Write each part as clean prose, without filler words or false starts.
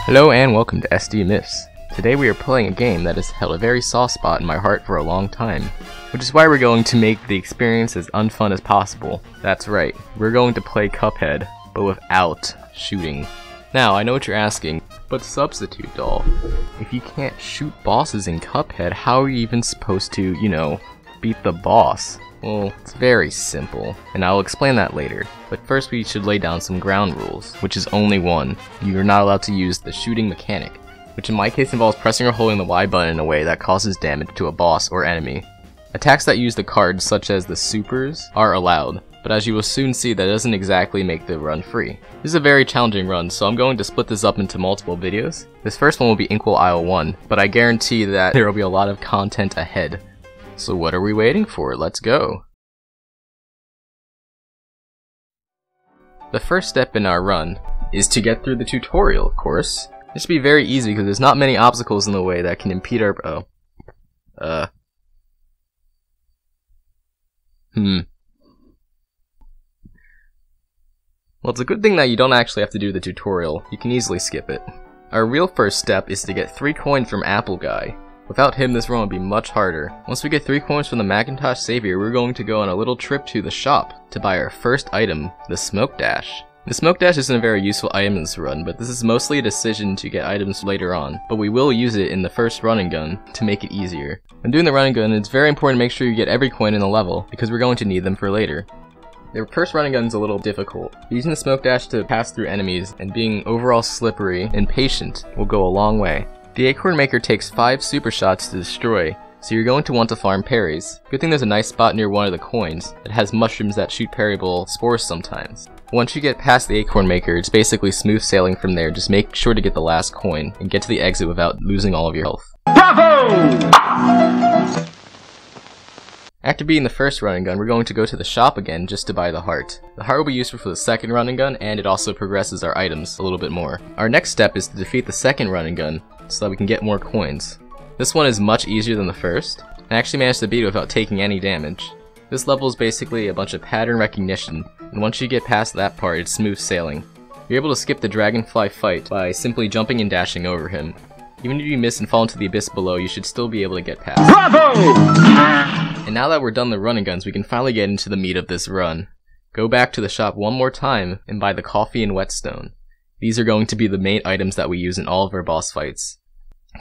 Hello and welcome to SD Myths. Today we are playing a game that has held a very soft spot in my heart for a long time, which is why we're going to make the experience as unfun as possible. That's right, we're going to play Cuphead, but without shooting. Now, I know what you're asking, but substitute doll, if you can't shoot bosses in Cuphead, how are you even supposed to, beat the boss? Well, it's very simple, and I'll explain that later. But first we should lay down some ground rules, which is only one. You are not allowed to use the shooting mechanic, which in my case involves pressing or holding the Y button in a way that causes damage to a boss or enemy. Attacks that use the cards, such as the supers, are allowed, but as you will soon see, that doesn't exactly make the run free. This is a very challenging run, so I'm going to split this up into multiple videos. This first one will be Inkwell Isle 1, but I guarantee that there will be a lot of content ahead. So what are we waiting for? Let's go! The first step in our run is to get through the tutorial, of course. This should be very easy because there's not many obstacles in the way that can impede our... Well, it's a good thing that you don't actually have to do the tutorial. You can easily skip it. Our real first step is to get 3 coins from Apple Guy. Without him, this run would be much harder. Once we get 3 coins from the Macintosh Savior, we're going to go on a little trip to the shop to buy our first item, the Smoke Dash. The Smoke Dash isn't a very useful item in this run, but this is mostly a decision to get items later on, but we will use it in the first run and gun to make it easier. When doing the run and gun, it's very important to make sure you get every coin in the level, because we're going to need them for later. The first run and gun is a little difficult. Using the Smoke Dash to pass through enemies and being overall slippery and patient will go a long way. The acorn maker takes 5 super shots to destroy, so you're going to want to farm parries. Good thing there's a nice spot near one of the coins that has mushrooms that shoot parryable spores sometimes. Once you get past the acorn maker, it's basically smooth sailing from there. Just make sure to get the last coin and get to the exit without losing all of your health. Bravo! After beating the first run and gun, we're going to go to the shop again just to buy the heart. The heart will be useful for the second run and gun, and it also progresses our items a little bit more. Our next step is to defeat the second run and gun, so that we can get more coins. This one is much easier than the first. I actually managed to beat it without taking any damage. This level is basically a bunch of pattern recognition, and once you get past that part, it's smooth sailing. You're able to skip the dragonfly fight by simply jumping and dashing over him. Even if you miss and fall into the abyss below, you should still be able to get past. Bravo! And now that we're done the run and guns, we can finally get into the meat of this run. Go back to the shop one more time and buy the coffee and whetstone. These are going to be the main items that we use in all of our boss fights.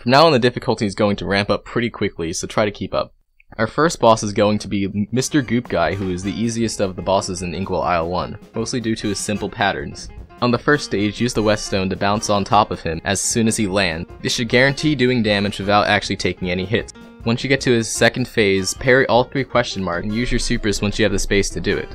From now on, the difficulty is going to ramp up pretty quickly, so try to keep up. Our first boss is going to be Mr. Goop Guy, who is the easiest of the bosses in Inkwell Isle 1, mostly due to his simple patterns. On the first stage, use the whetstone to bounce on top of him as soon as he lands. This should guarantee doing damage without actually taking any hits. Once you get to his second phase, parry all 3 question marks and use your supers once you have the space to do it.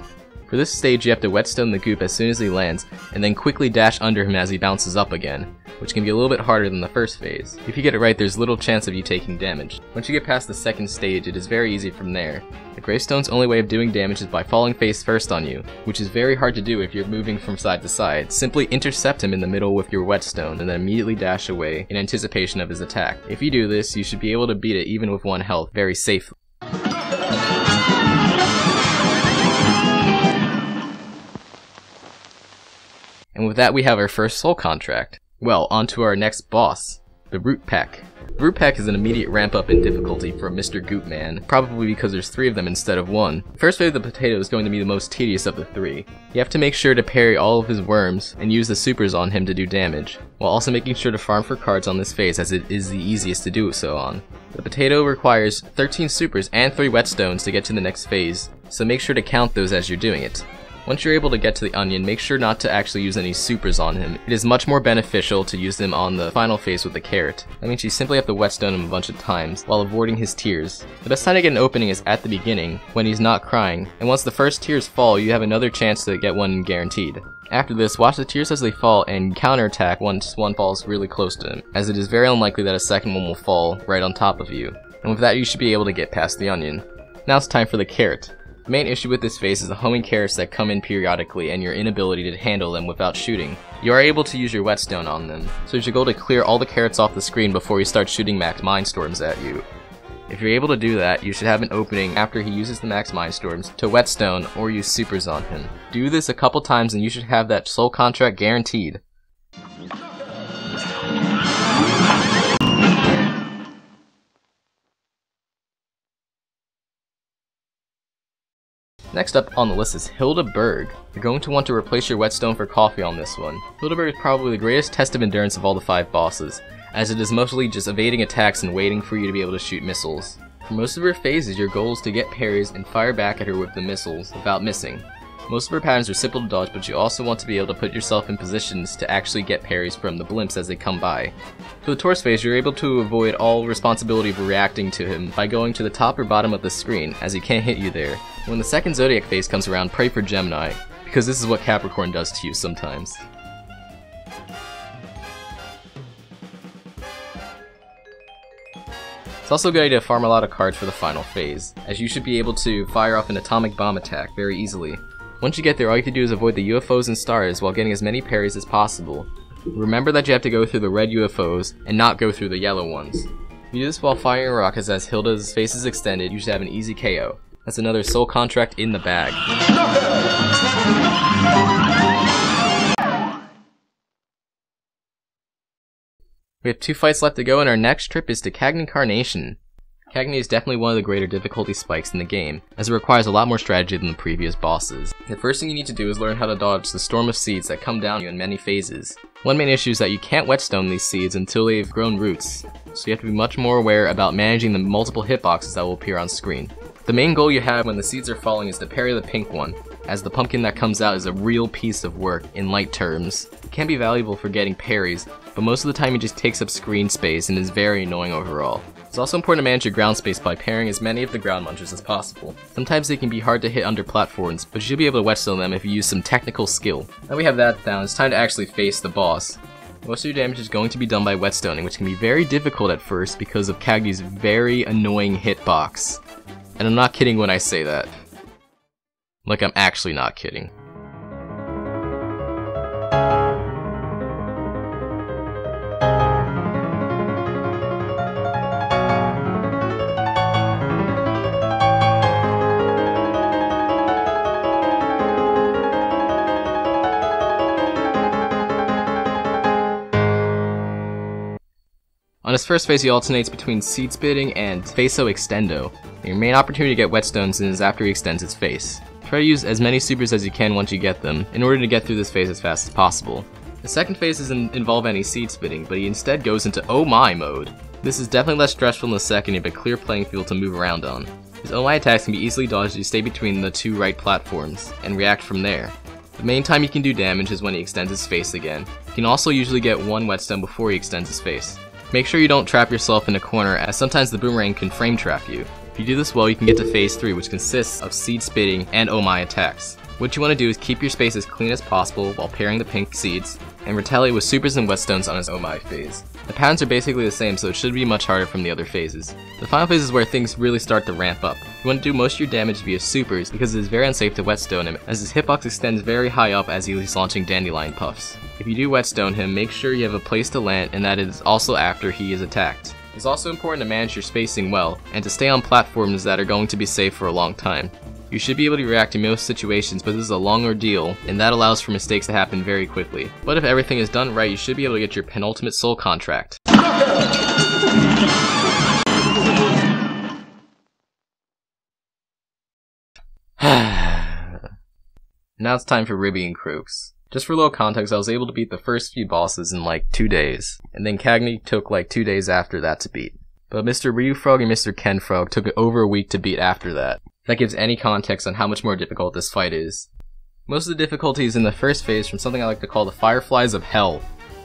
For this stage, you have to whetstone the goop as soon as he lands, and then quickly dash under him as he bounces up again, which can be a little bit harder than the first phase. If you get it right, there's little chance of you taking damage. Once you get past the second stage, it is very easy from there. The gravestone's only way of doing damage is by falling face first on you, which is very hard to do if you're moving from side to side. Simply intercept him in the middle with your whetstone, and then immediately dash away in anticipation of his attack. If you do this, you should be able to beat it even with 1 health, very safely. And with that, we have our first soul contract. Well, on to our next boss, the Root Peck. The Root Peck is an immediate ramp up in difficulty for Mr. Goop Man, probably because there's 3 of them instead of 1. First phase of the potato is going to be the most tedious of the 3. You have to make sure to parry all of his worms and use the supers on him to do damage, while also making sure to farm for cards on this phase as it is the easiest to do so on. The potato requires 13 supers and 3 whetstones to get to the next phase, so make sure to count those as you're doing it. Once you're able to get to the onion, make sure not to actually use any supers on him. It is much more beneficial to use them on the final phase with the carrot. That means you simply have to whetstone him a bunch of times while avoiding his tears. The best time to get an opening is at the beginning, when he's not crying, and once the first tears fall, you have another chance to get one guaranteed. After this, watch the tears as they fall and counterattack once one falls really close to him, as it is very unlikely that a second one will fall right on top of you. And with that, you should be able to get past the onion. Now it's time for the carrot. The main issue with this phase is the homing carrots that come in periodically and your inability to handle them without shooting. You are able to use your whetstone on them, so you should go to clear all the carrots off the screen before you start shooting max mindstorms at you. If you're able to do that, you should have an opening after he uses the max mindstorms to whetstone or use supers on him. Do this a couple times and you should have that soul contract guaranteed. Next up on the list is Hilde. You're going to want to replace your whetstone for coffee on this one. Hilde is probably the greatest test of endurance of all the 5 bosses, as it is mostly just evading attacks and waiting for you to be able to shoot missiles. For most of her phases, your goal is to get parries and fire back at her with the missiles without missing. Most of her patterns are simple to dodge, but you also want to be able to put yourself in positions to actually get parries from the blimps as they come by. For the Taurus phase, you're able to avoid all responsibility of reacting to him by going to the top or bottom of the screen, as he can't hit you there. When the second Zodiac phase comes around, pray for Gemini, because this is what Capricorn does to you sometimes. It's also a good idea to farm a lot of cards for the final phase, as you should be able to fire off an atomic bomb attack very easily. Once you get there, all you have to do is avoid the UFOs and stars while getting as many parries as possible. Remember that you have to go through the red UFOs and not go through the yellow ones. If you do this while firing rockets as Hilde's face is extended, you should have an easy KO. That's another soul contract in the bag. We have 2 fights left to go, and our next trip is to Cagney Carnation. Cagney is definitely one of the greater difficulty spikes in the game, as it requires a lot more strategy than the previous bosses. The first thing you need to do is learn how to dodge the storm of seeds that come down on you in many phases. One main issue is that you can't whetstone these seeds until they've grown roots, so you have to be much more aware about managing the multiple hitboxes that will appear on screen. The main goal you have when the seeds are falling is to parry the pink one, as the pumpkin that comes out is a real piece of work in light terms. It can be valuable for getting parries, but most of the time it just takes up screen space and is very annoying overall. It's also important to manage your ground space by parrying as many of the ground munchers as possible. Sometimes they can be hard to hit under platforms, but you should be able to whetstone them if you use some technical skill. Now we have that down, it's time to actually face the boss. Most of your damage is going to be done by whetstoning, which can be very difficult at first because of Cagney's very annoying hitbox. And I'm not kidding when I say that. Like, I'm actually not kidding. On his first phase, he alternates between seed spitting and faso extendo. Your main opportunity to get whetstones is after he extends his face. Try to use as many supers as you can once you get them, in order to get through this phase as fast as possible. The second phase doesn't involve any seed spitting, but he instead goes into oh my mode. This is definitely less stressful than the second, you have a clear playing field to move around on. His oh my attacks can be easily dodged if you stay between the 2 right platforms, and react from there. The main time he can do damage is when he extends his face again. He can also usually get 1 whetstone before he extends his face. Make sure you don't trap yourself in a corner, as sometimes the boomerang can frame trap you. If you do this well, you can get to phase 3, which consists of seed spitting and oh my attacks. What you want to do is keep your space as clean as possible while parrying the pink seeds, and retaliate with supers and whetstones on his oh my phase. The patterns are basically the same, so it should be much harder from the other phases. The final phase is where things really start to ramp up. You want to do most of your damage via supers, because it is very unsafe to whetstone him, as his hitbox extends very high up as he is launching dandelion puffs. If you do whetstone him, make sure you have a place to land, and that is also after he is attacked. It's also important to manage your spacing well, and to stay on platforms that are going to be safe for a long time. You should be able to react to most situations, but this is a long ordeal, and that allows for mistakes to happen very quickly. But if everything is done right, you should be able to get your penultimate soul contract. Now it's time for Ribby and Crooks. Just for a little context, I was able to beat the first few bosses in like 2 days, and then Cagney took like 2 days after that to beat. But Mr. Ryu Froggy and Mr. Ken Frog took over a week to beat after that. That gives any context on how much more difficult this fight is. Most of the difficulty is in the first phase from something I like to call the Fireflies of Hell.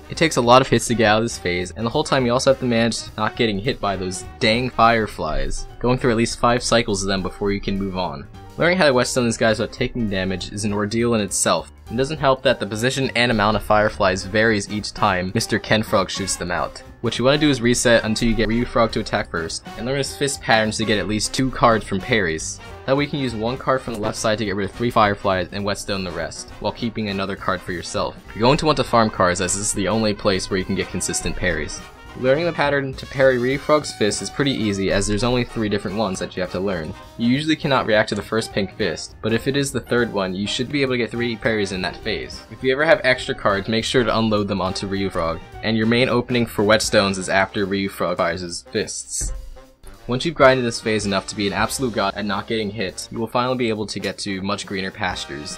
It takes a lot of hits to get out of this phase, and the whole time you also have to manage not getting hit by those dang fireflies, going through at least 5 cycles of them before you can move on. Learning how to whetstone these guys without taking damage is an ordeal in itself. It doesn't help that the position and amount of fireflies varies each time Mr. Ken Frog shoots them out. What you want to do is reset until you get Ryu Frog to attack first, and learn his fist patterns to get at least 2 cards from parries. That way you can use 1 card from the left side to get rid of 3 fireflies and whetstone the rest, while keeping another card for yourself. You're going to want to farm cards, as this is the only place where you can get consistent parries. Learning the pattern to parry Ryu Frog's fist is pretty easy, as there's only 3 different ones that you have to learn. You usually cannot react to the first pink fist, but if it is the 3rd one, you should be able to get 3 parries in that phase. If you ever have extra cards, make sure to unload them onto Ryu Frog, and your main opening for whetstones is after Ryu Frog fires his fists. Once you've grinded this phase enough to be an absolute god at not getting hit, you will finally be able to get to much greener pastures.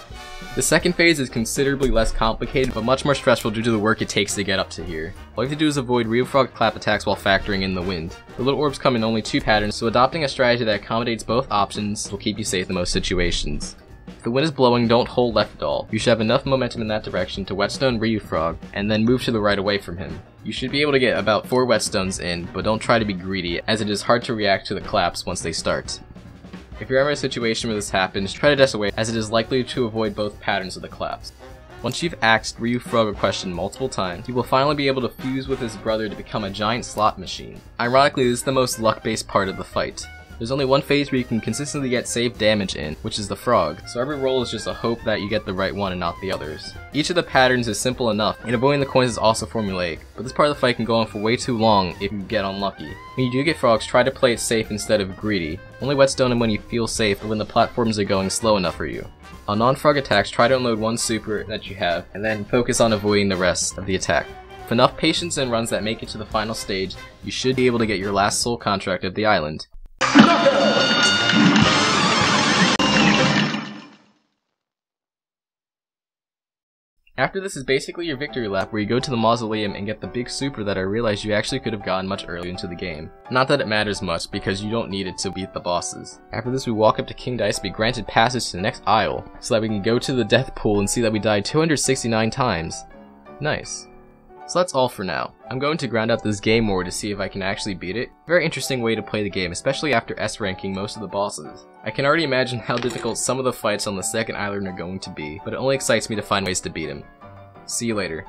The second phase is considerably less complicated, but much more stressful due to the work it takes to get up to here. All you have to do is avoid Ryu Frog clap attacks while factoring in the wind. The little orbs come in only 2 patterns, so adopting a strategy that accommodates both options will keep you safe in most situations. If the wind is blowing, don't hold left at all. You should have enough momentum in that direction to whetstone Ryu Frog, and then move to the right away from him. You should be able to get about 4 whetstones in, but don't try to be greedy, as it is hard to react to the claps once they start. If you're ever in a situation where this happens, try to dash away, as it is likely to avoid both patterns of the claps. Once you've asked Ryu Frog a question multiple times, you will finally be able to fuse with his brother to become a giant slot machine. Ironically, this is the most luck-based part of the fight. There's only one phase where you can consistently get safe damage in, which is the frog, so every roll is just a hope that you get the right one and not the others. Each of the patterns is simple enough, and avoiding the coins is also formulaic, but this part of the fight can go on for way too long if you get unlucky. When you do get frogs, try to play it safe instead of greedy. Only whetstone him when you feel safe or when the platforms are going slow enough for you. On non-frog attacks, try to unload one super that you have, and then focus on avoiding the rest of the attack. With enough patience and runs that make it to the final stage, you should be able to get your last soul contract of the island. After this is basically your victory lap, where you go to the mausoleum and get the big super that I realized you actually could have gotten much earlier into the game. Not that it matters much, because you don't need it to beat the bosses. After this we walk up to King Dice to be granted passage to the next aisle, so that we can go to the death pool and see that we died 269 times. Nice. So that's all for now. I'm going to grind out this game more to see if I can actually beat it. Very interesting way to play the game, especially after S ranking most of the bosses. I can already imagine how difficult some of the fights on the second island are going to be, but it only excites me to find ways to beat him. See you later.